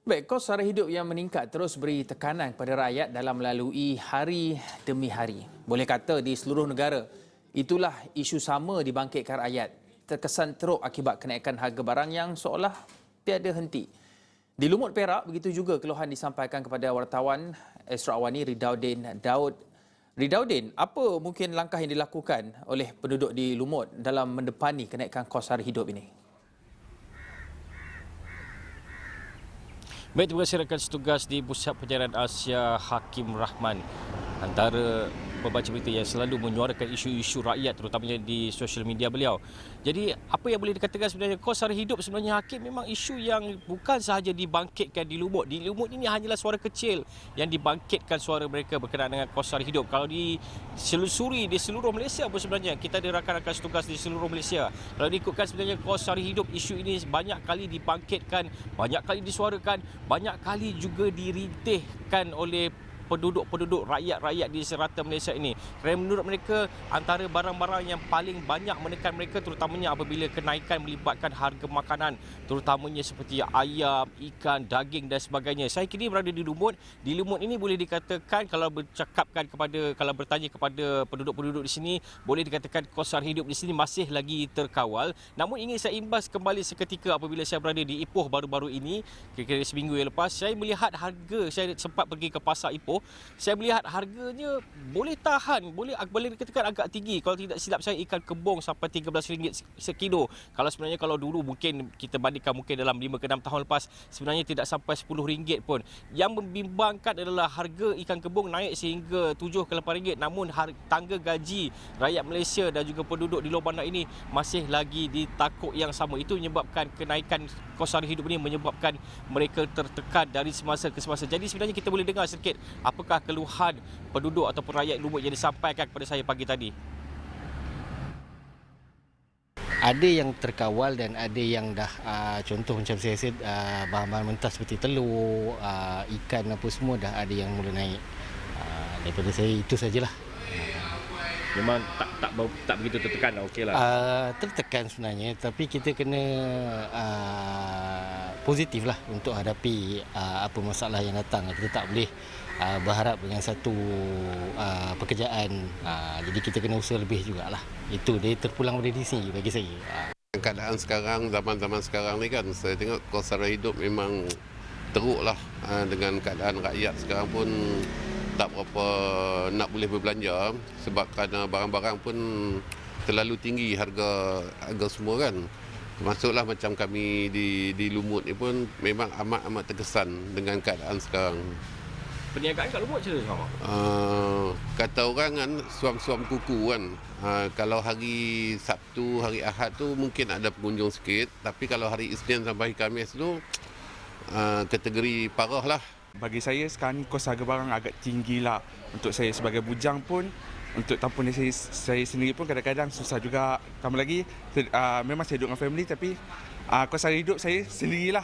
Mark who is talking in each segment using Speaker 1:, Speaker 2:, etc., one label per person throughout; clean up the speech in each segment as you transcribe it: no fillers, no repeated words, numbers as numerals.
Speaker 1: Baik, kos sara hidup yang meningkat terus beri tekanan kepada rakyat dalam melalui hari demi hari. Boleh kata di seluruh negara, itulah isu sama dibangkitkan rakyat. Terkesan teruk akibat kenaikan harga barang yang seolah tiada henti. Di Lumut Perak, begitu juga keluhan disampaikan kepada wartawan Esra Awani Ridaudin Daud. Ridaudin, apa mungkin langkah yang dilakukan oleh penduduk di Lumut dalam mendepani kenaikan kos sara hidup ini?
Speaker 2: Baik, terima kasih rakan setugas di Pusat Penjarahan Asia Hakim Rahman. Antara pembaca berita yang selalu menyuarakan isu-isu rakyat terutamanya di sosial media beliau. Jadi apa yang boleh dikatakan sebenarnya kos sara hidup sebenarnya Hakim memang isu yang bukan sahaja dibangkitkan di Lumut. Di Lumut ini hanyalah suara kecil yang dibangkitkan suara mereka berkenaan dengan kos sara hidup. Kalau diselusuri di seluruh Malaysia pun sebenarnya kita ada rakan-rakan setugas di seluruh Malaysia. Kalau diikutkan sebenarnya kos sara hidup, isu ini banyak kali dibangkitkan, banyak kali disuarakan, banyak kali juga dirintihkan oleh penduduk-penduduk rakyat-rakyat di serata Malaysia ini. Kerana menurut mereka antara barang-barang yang paling banyak menekan mereka terutamanya apabila kenaikan melibatkan harga makanan terutamanya seperti ayam, ikan, daging dan sebagainya. Saya kini berada di Lumut. Di Lumut ini boleh dikatakan kalau bertanya kepada penduduk-penduduk di sini boleh dikatakan kos sara hidup di sini masih lagi terkawal. Namun ingin saya imbas kembali seketika apabila saya berada di Ipoh baru-baru ini, kira-kira seminggu yang lepas, saya melihat harga, saya sempat pergi ke pasar Ipoh. Saya melihat harganya boleh tahan, boleh dikatakan agak tinggi. Kalau tidak silap saya, ikan kembung sampai RM13 sekilo. Kalau sebenarnya kalau dulu mungkin kita bandingkan mungkin dalam 5 ke 6 tahun lepas, sebenarnya tidak sampai RM10 pun. Yang membimbangkan adalah harga ikan kembung naik sehingga RM7 ke RM8. Namun tangga gaji rakyat Malaysia dan juga penduduk di luar bandar ini masih lagi di takuk yang sama. Itu menyebabkan kenaikan kos sara hidup ini menyebabkan mereka tertekan dari semasa ke semasa. Jadi sebenarnya kita boleh dengar sedikit apakah keluhan penduduk ataupun rakyat Lumut yang disampaikan kepada saya pagi tadi.
Speaker 3: Ada yang terkawal dan ada yang dah contoh macam saya said bahan-bahan mentah seperti telur, ikan apa semua dah ada yang mula naik. Daripada saya itu sajalah.
Speaker 2: Memang tak begitu tertekan lah, okeylah.
Speaker 3: Tertekan sebenarnya, tapi kita kena positif lah untuk hadapi apa masalah yang datang. Kita tak boleh berharap dengan satu pekerjaan. Jadi kita kena usaha lebih jugalah. Itu dia terpulang dari sini bagi saya.
Speaker 4: Keadaan sekarang, zaman-zaman sekarang ni kan, saya tengok kos sara hidup memang teruk lah. Dengan keadaan rakyat sekarang pun tak berapa nak boleh berbelanja sebab kerana barang-barang pun terlalu tinggi harga semua kan. Termasuklah macam kami di Lumut ni pun memang amat terkesan dengan keadaan sekarang.
Speaker 2: Perniagaan kat Lumut macam mana?
Speaker 4: Kata orang kan suam-suam kuku kan. Kalau hari Sabtu, hari Ahad tu mungkin ada pengunjung sikit, tapi kalau hari Isnin sampai Khamis tu kategori parah lah.
Speaker 5: Bagi saya sekarang ni kos harga barang agak tinggi lah. Untuk saya sebagai bujang pun, untuk tampun saya sendiri pun kadang-kadang susah juga. Tambah lagi, memang saya duduk dengan family tapi kos harga hidup saya sendirilah.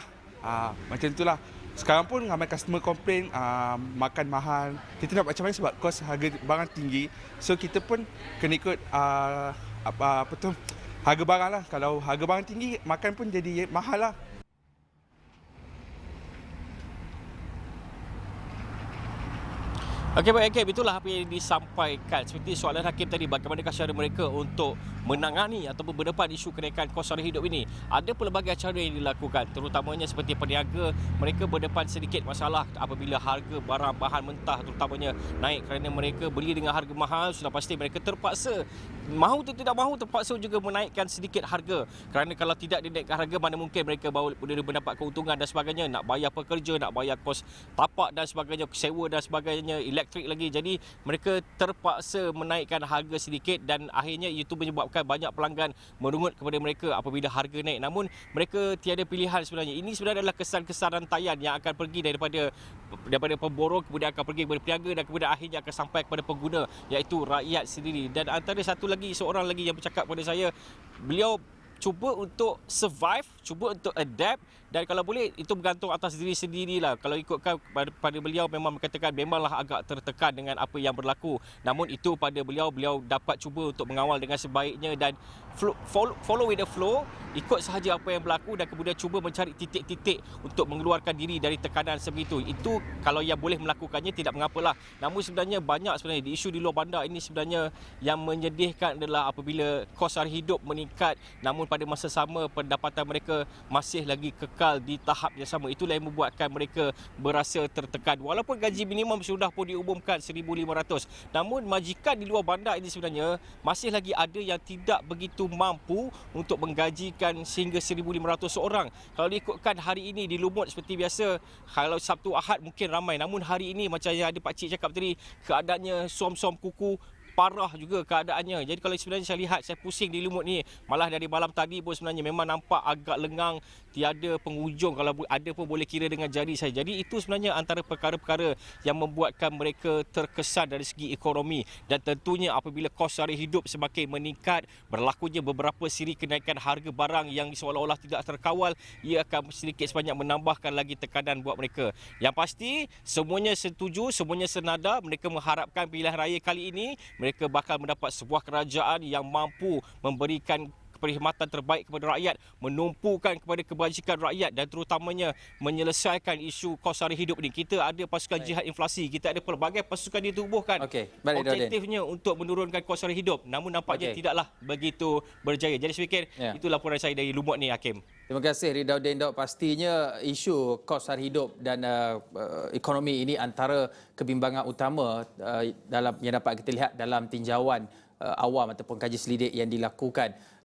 Speaker 5: Macam itulah. Sekarang pun ramai customer komplain makan mahal. Kita nak macam mana sebab kos harga barang tinggi. So kita pun kena ikut harga barang lah. Kalau harga barang tinggi, makan pun jadi mahal lah.
Speaker 2: Okey, baik, itulah apa yang disampaikan. Seperti soalan Hakim tadi, bagaimanakah cara mereka untuk menangani ataupun berdepan isu kenaikan kos sara hidup ini. Ada pelbagai cara yang dilakukan, terutamanya seperti peniaga, mereka berdepan sedikit masalah apabila harga barang bahan mentah terutamanya naik kerana mereka beli dengan harga mahal. Sudah pasti mereka terpaksa, mahu atau tidak mahu, terpaksa juga menaikkan sedikit harga. Kerana kalau tidak dinaikkan harga, mana mungkin mereka boleh mendapat keuntungan dan sebagainya, nak bayar pekerja, nak bayar kos tapak dan sebagainya, sewa dan sebagainya, elektrik lagi. Jadi mereka terpaksa menaikkan harga sedikit dan akhirnya itu menyebabkan banyak pelanggan merungut kepada mereka apabila harga naik. Namun mereka tiada pilihan sebenarnya. Ini sebenarnya adalah kesan-kesan rantaian yang akan pergi daripada pemborong, kemudian akan pergi kepada peniaga dan kemudian akhirnya akan sampai kepada pengguna, iaitu rakyat sendiri. Dan antara seorang lagi yang bercakap kepada saya, beliau cuba untuk survive, cuba untuk adapt Dan kalau boleh itu bergantung atas diri sendirilah. Kalau ikutkan pada beliau memang mengatakan memanglah agak tertekan dengan apa yang berlaku. Namun itu pada beliau dapat cuba untuk mengawal dengan sebaiknya dan follow with the flow, ikut sahaja apa yang berlaku dan kemudian cuba mencari titik-titik untuk mengeluarkan diri dari tekanan sebegitu. Itu kalau yang boleh melakukannya tidak mengapalah. Namun sebenarnya banyak sebenarnya di isu di luar bandar ini sebenarnya yang menyedihkan adalah apabila kos sara hidup meningkat namun pada masa sama pendapatan mereka masih lagi kekal di tahap yang sama. Itulah yang membuatkan mereka berasa tertekan. Walaupun gaji minimum sudah pun diumumkan 1,500. Namun majikan di luar bandar ini sebenarnya masih lagi ada yang tidak begitu mampu untuk menggajikan sehingga 1,500 seorang. Kalau diikutkan hari ini di Lumut seperti biasa, kalau Sabtu Ahad mungkin ramai. Namun hari ini macam yang ada Pak Cik cakap tadi, keadaannya som-som kuku, parah juga keadaannya. Jadi kalau sebenarnya saya lihat, saya pusing di Lumut ni, malah dari malam tadi pun sebenarnya memang nampak agak lengang, tiada penghujung, kalau ada pun boleh kira dengan jari saya. Jadi itu sebenarnya antara perkara-perkara yang membuatkan mereka terkesan dari segi ekonomi. Dan tentunya apabila kos sara hidup semakin meningkat, berlakunya beberapa siri kenaikan harga barang yang seolah-olah tidak terkawal, ia akan sedikit sebanyak menambahkan lagi tekanan buat mereka. Yang pasti semuanya setuju, semuanya senada. Mereka mengharapkan pilihan raya kali ini mereka bakal mendapat sebuah kerajaan yang mampu memberikan perkhidmatan terbaik kepada rakyat, menumpukan kepada kebajikan rakyat dan terutamanya menyelesaikan isu kos sara hidup ini. Kita ada pasukan jihad inflasi, kita ada pelbagai pasukan ditubuhkan. Objektifnya untuk menurunkan kos sara hidup, namun nampaknya tidaklah begitu berjaya. Jadi saya fikir itu laporan saya dari Lumut ni, Hakim.
Speaker 1: Terima kasih Ridauddin Daud. Pastinya isu kos sara hidup dan ekonomi ini antara kebimbangan utama dalam yang dapat kita lihat dalam tinjauan awam ataupun kaji selidik yang dilakukan.